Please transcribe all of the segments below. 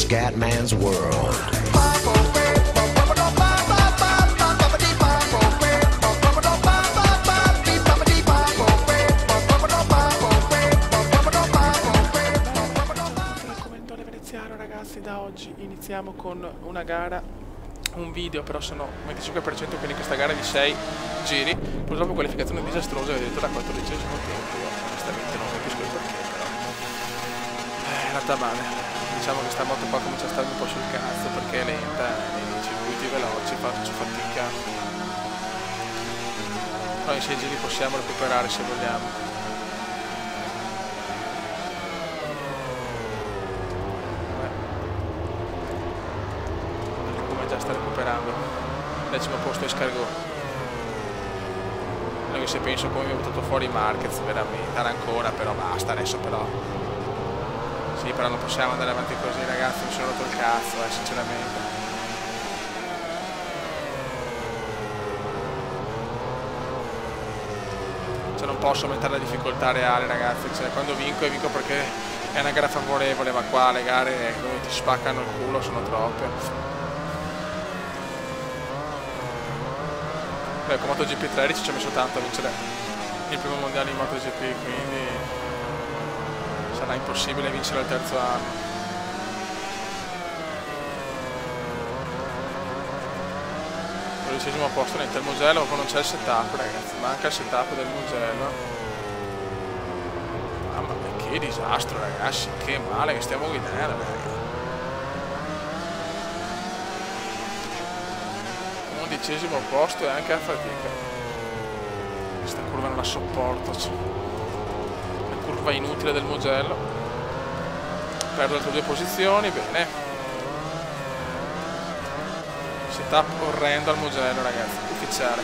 Scatman's World. Ragazzi, da oggi iniziamo con una gara, un video, però sono 25%, quindi questa gara di 6 giri, purtroppo qualificazione disastrosa, vedete, da 14esimo tempo. Io onestamente non capisco il perché, però è andata male. Diciamo che sta moto qua comincia a starmi un po' sul cazzo perché è lenta, nei circuiti veloci faccio fatica, però in 6 giri possiamo recuperare se vogliamo. Sta recuperando, 10° posto escargot. Anche se penso come mi è buttato fuori Marquez, veramente ancora, però basta adesso. Però sì, però non possiamo andare avanti così, ragazzi, mi sono rotto il cazzo, sinceramente. Cioè non posso aumentare la difficoltà reale, ragazzi, cioè quando vinco perché è una gara favorevole, ma qua le gare dove ti spaccano il culo sono troppe. Beh, con MotoGP 13 ci ho messo tanto a vincere il primo mondiale in MotoGP, quindi sarà impossibile vincere il terzo anno. Il 12° posto nel Mugello, ma poi non c'è il setup, ragazzi, manca il setup del Mugello. Mamma mia, che disastro, ragazzi, che male che stiamo guidando, ragazzi. 11° posto e anche a fatica. Questa curva non la sopporto, la curva inutile del Mugello. Perdo altre 2 posizioni, bene. Setup orrendo al Mugello, ragazzi, ufficiale.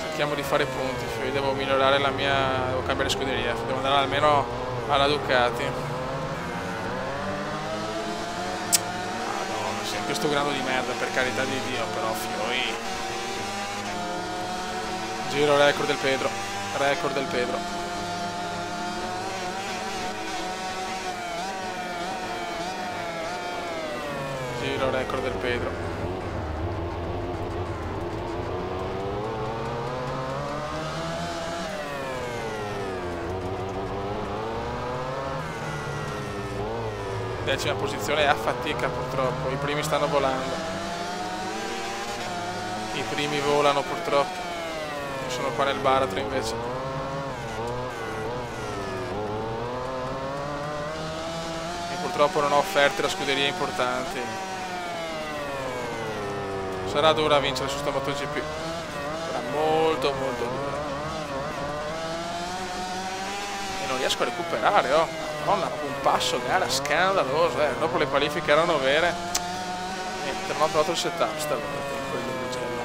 Cerchiamo di fare punti, io devo migliorare la mia, devo cambiare scuderia, devo andare almeno alla Ducati. Questo grado di merda, per carità di Dio, però fioi. Giro record del Pedro, record del Pedro. Giro record del Pedro. Decima posizione è a fatica, purtroppo. I primi stanno volando. I primi volano, purtroppo. Io sono qua nel baratro invece. E purtroppo non ho offerte da scuderie importanti. Sarà dura vincere su sta MotoGP. Sarà molto molto dura. E non riesco a recuperare, oh. Madonna, un passo gara scandaloso, dopo le qualifiche erano vere. Niente, non ho trovato il setup stavolta in quello del Mugello.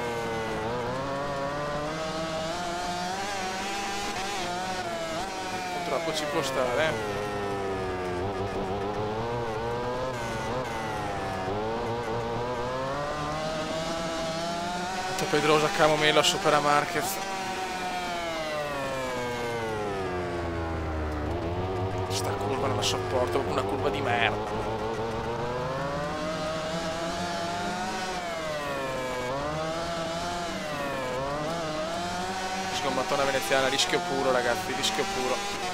Purtroppo ci può stare. Pedrosa Camomelo supera Marquez. Sta curva non la sopporto, una curva di merda. Sgombattona veneziana, rischio puro, ragazzi, rischio puro.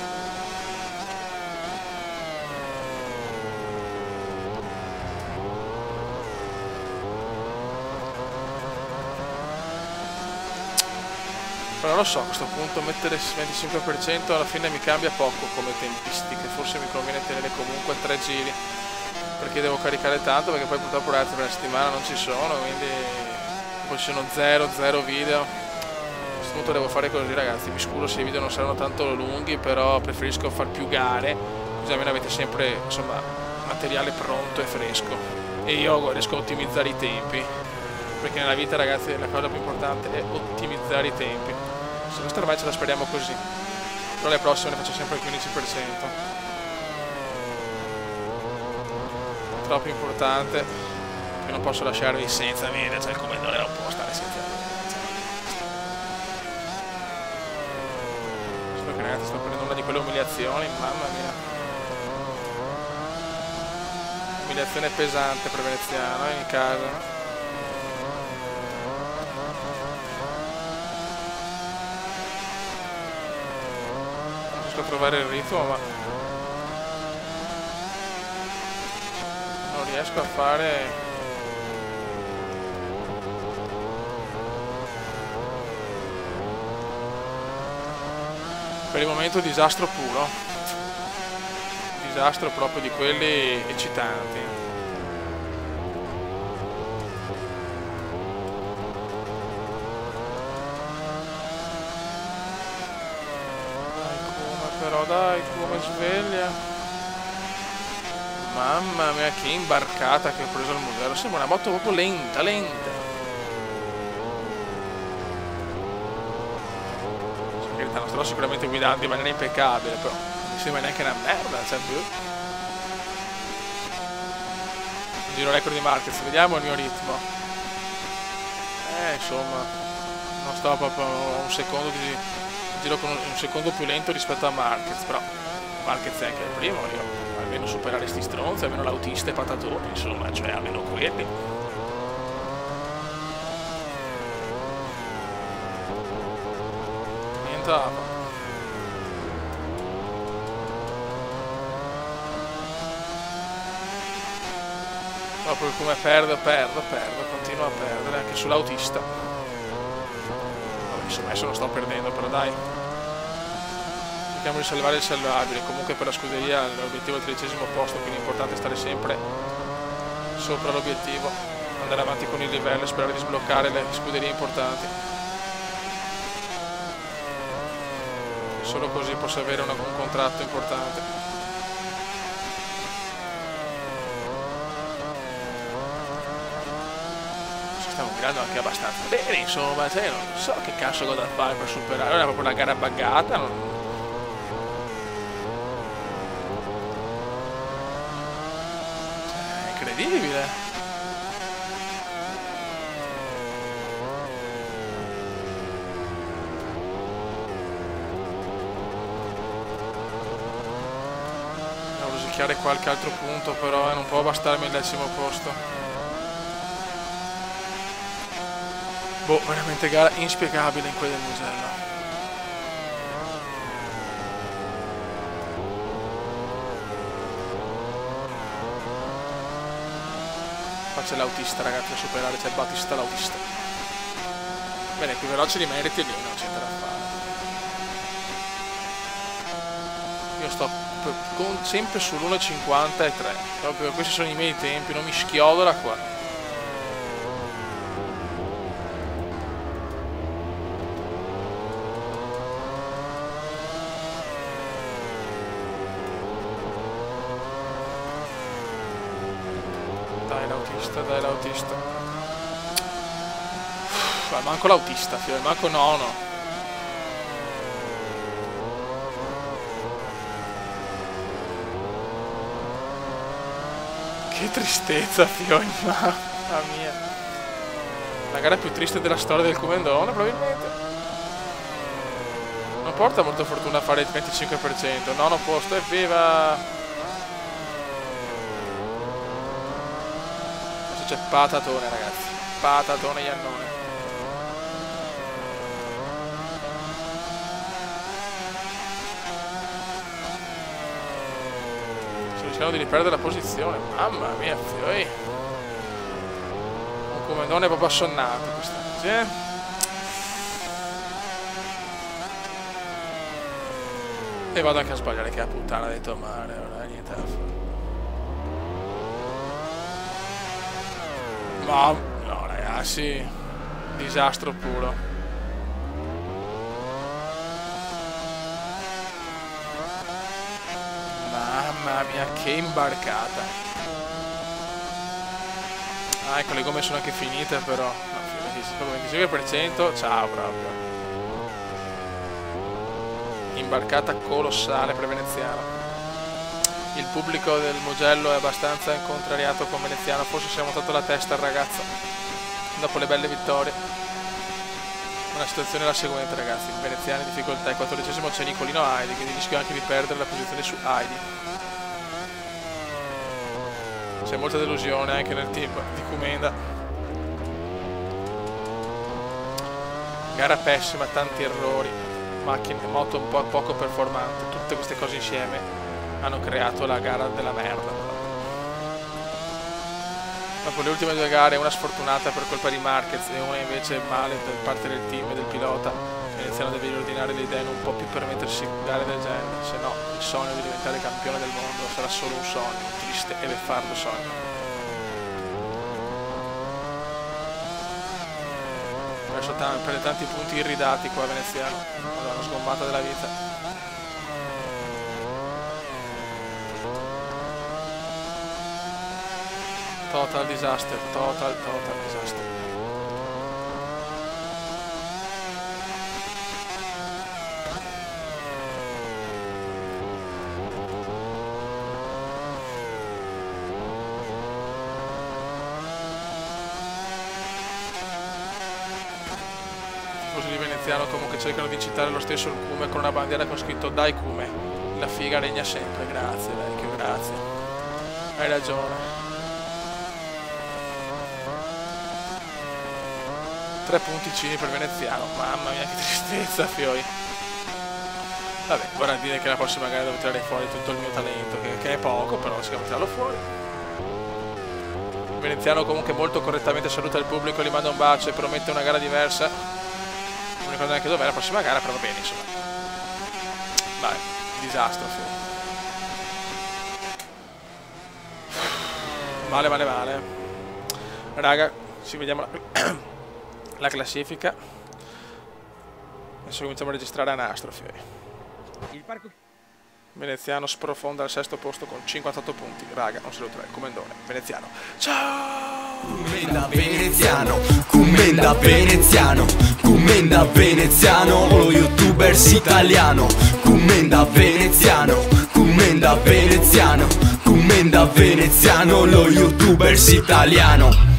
Però non lo so, a questo punto mettere il 25% alla fine mi cambia poco come tempistiche, forse mi conviene tenere comunque 3 giri, perché devo caricare tanto, perché poi purtroppo le altre per la settimana non ci sono, quindi poi ci sono 0 video. A questo punto devo fare così, ragazzi, mi scuso se i video non saranno tanto lunghi, però preferisco far più gare, così almeno avete sempre, insomma, materiale pronto e fresco, e io riesco a ottimizzare i tempi, perché nella vita, ragazzi, la cosa più importante è ottimizzare i tempi. Se questa ormai ce la speriamo così, però le prossime ne faccio sempre il 15%. Troppo importante, che non posso lasciarvi senza video, cioè il commendatore non può stare senza video. Spero che, ragazzi, sto prendendo una di quelle umiliazioni, mamma mia. Umiliazione pesante per Veneziano in casa. Non riesco a trovare il ritmo, ma non riesco a fare. Per il momento disastro puro, disastro proprio di quelli eccitanti. Dai Kuma, però dai Kuma, sveglia. Mamma mia che imbarcata che ho preso al Mugello, sembra una moto proprio lenta, lenta. Non sto sicuramente guidando in maniera impeccabile, però non mi sembra neanche una merda, cioè, giro record di Marquez, vediamo il mio ritmo. Insomma, non sto proprio un secondo di giro con un secondo più lento rispetto a Marquez, però Marquez è anche il primo, io almeno superare sti stronzi, almeno l'autista e patatoni, insomma, cioè almeno quelli. Proprio come perdo, continuo a perdere anche sull'autista. Insomma adesso non sto perdendo, però dai, cerchiamo di salvare il salvabile. Comunque per la scuderia l'obiettivo è il 13° posto, quindi è importante stare sempre sopra l'obiettivo, andare avanti con il livello e sperare di sbloccare le scuderie importanti. Solo così posso avere un contratto importante. Ci stiamo guidando anche abbastanza bene, insomma, cioè, non so che cazzo ho da fare per superare. Era proprio una gara buggata. Cioè, è incredibile. Qualche altro punto, però non può bastarmi il 10° posto. Boh, veramente gara inspiegabile in quel del Mugello. Qua c'è l'autista, ragazzi, da superare, c'è Battista l'autista. Bene, più veloce di meriti lì, non c'è da fare. Io sto sempre sull'1.53, proprio questi sono i miei tempi, non mi schiodo da qua. Dai l'autista. Manco l'autista, figlio, manco nono. Che tristezza, figlio, mamma mia. La gara più triste della storia del Comendone, probabilmente. Non porta molta fortuna a fare il 25%. Nono posto, evviva! Adesso c'è patatone, ragazzi. Patatone Iannone. Di riperdere la posizione, mamma mia, fioi. Un Comendone proprio assonnato quest'oggi, E vado anche a sbagliare, che è la puttana dei Tomare, non è niente da fare. Ma no, ragazzi, disastro puro. Mamma mia, che imbarcata. Ecco, le gomme sono anche finite, però. No, 25%, ciao proprio. Imbarcata colossale per Veneziano. Il pubblico del Mugello è abbastanza contrariato con Veneziano, forse si è montato la testa il ragazzo dopo le belle vittorie. La situazione è la seguente, ragazzi. Veneziani in difficoltà, il 14esimo c'è Nicolino Heidi, quindi rischio anche di perdere la posizione su Heidi. C'è molta delusione anche nel team di Comenda. Gara pessima, tanti errori, macchine, moto un po' poco performante, tutte queste cose insieme hanno creato la gara della merda. Dopo le ultime due gare, una sfortunata per colpa di Marquez e una invece male per parte del team e del pilota, iniziano a riordinare le idee un po' più per mettersi gare del genere, se no il sogno di diventare campione del mondo sarà solo un sogno, un triste e beffardo sogno. Adesso prende tanti punti irridati qua Veneziano, una sgommata della vita. Total disaster, total disaster. Tifosi di Veneziano comunque cercano di citare lo stesso il Cume con una bandiera con scritto Dai Cume, la figa regna sempre, grazie vecchio, grazie. Hai ragione. 3 punticini per Veneziano, mamma mia che tristezza, fioi. Vabbè, vorrà dire che la prossima gara devo tirare fuori tutto il mio talento, che è poco, però si può tirarlo fuori. Veneziano comunque molto correttamente saluta il pubblico, gli manda un bacio e promette una gara diversa. Non ricordo neanche dov'è la prossima gara, però va bene, insomma. Vai, disastro, fioi. Male. Raga, ci vediamo la classifica. Adesso cominciamo a registrare a nastro, fiori. Veneziano sprofonda al 6° posto con 58 punti. Raga, non se lo trae, Comendone, Veneziano. Ciao! Comenda Veneziano, Comenda Veneziano, Comenda Veneziano, lo youtubers italiano. Comenda Veneziano, Comenda Veneziano, Comenda Veneziano, lo youtubers italiano.